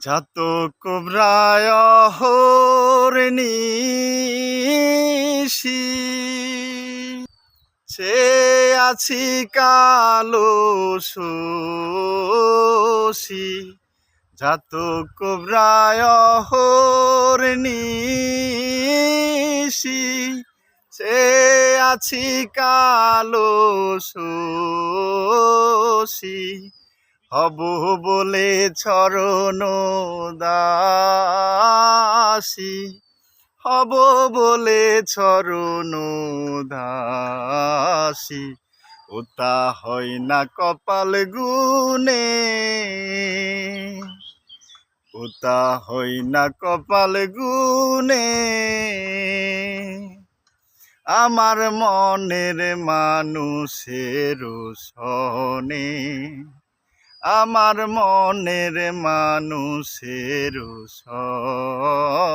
জাতক ব্রায় হরিণীষি সে আছি কালো শোষী জাতক ব্রায় হরিণীষি সে আছি কালো শোষী হব বলে চরণ দাসী হব বলে চরণ দাসী ওটা হয় না কপাল গুনে ওটা হয় না কপাল গুনে আমার মনের মানুষের সনে আমার মনের মানুষের সনে